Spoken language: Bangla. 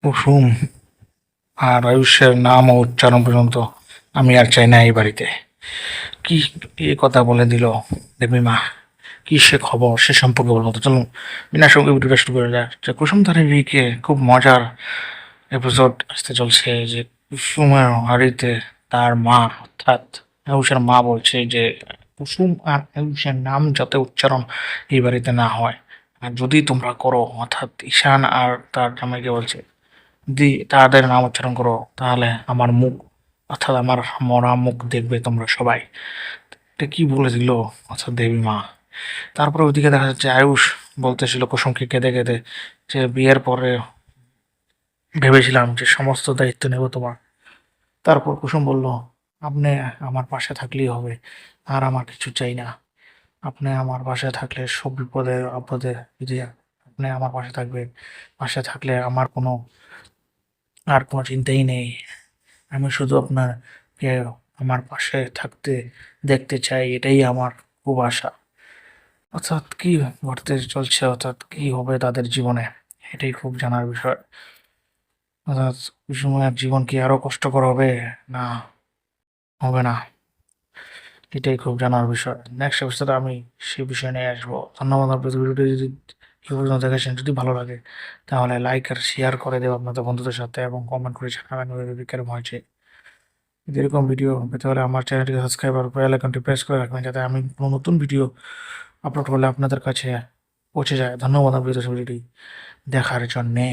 কুসুম আর আয়ুষের নাম ও উচ্চারণ পর্যন্ত আমি আর চাই না এই বাড়িতে। কি এ কথা বলে দিল দেবী মা! কি সে খবর সে সম্পর্কে বলবো তো চলুন বিনা সঙ্গে ভিডিওটা শুরু করে যায় যে কুসুম ধারাবাহিকে খুব মজার এপিসোড আসতে চলছে যে কুসুমের বাড়িতে তার মা অর্থাৎ আয়ুষের মা বলছে যে কুসুম আর আয়ুষের নাম যাতে উচ্চারণ এই বাড়িতে না হয়, আর যদি তোমরা করো অর্থাৎ ঈশান আর তার জামাইকে বলছে যদি তাদের নাম উচ্চারণ করো তাহলে আমার মুখ অর্থাৎ আমার মরা মুখ দেখবে তোমরা সবাই। এটা কি বলে দিল অর্থাৎ দেবী মা! তারপরে ওইদিকে দেখা যাচ্ছে আয়ুষ বলতেছিল কুসুমকে কেঁদে কেঁদে যে বিয়ের পরে ভেবেছিলাম যে সমস্ত দায়িত্ব নেব তোমার। তারপর কুসুম বলল, আপনি আমার পাশে থাকলেই হবে, আর আমার কিছু চাই না। আপনি আমার পাশে থাকলে সব বিপদে আপদে যদি আপনি আমার পাশে থাকবেন, পাশে থাকলে আমার কোনো আর কোনো চিন্তাই নেই। আমি শুধু আপনাকে আমার পাশে থাকতে দেখতে চাই, এটাই আমার খুব আশা। অর্থাৎ কি ঘটতে চলছে, অর্থাৎ কি হবে তাদের জীবনে, এটাই খুব জানার বিষয়। অর্থাৎ কুসুমের জীবন কি আরো কষ্টকর হবে না হবে না, এটাই খুব জানার বিষয়। নেক্সট এপিসোডে আমি সেই বিষয় নিয়ে আসবো। ধন্যবাদ। আপনার ভিডিওটি যদি এই পর্যন্ত দেখেছেন, যদি ভালো লাগে তাহলে লাইক আর শেয়ার করে দেবো আপনাদের বন্ধুদের সাথে এবং কমেন্ট করে জানাবেন কেরম হয়েছে। যদি এরকম ভিডিও পেতে হলে আমার চ্যানেলটিকে সাবস্ক্রাইব আর বেল আইকনটি প্রেস করে রাখবেন যাতে আমি কোনো নতুন ভিডিও আপলোড করলে আপনাদের কাছে পৌঁছে যায়। ধন্যবাদ ভিডিওটি দেখার জন্যে।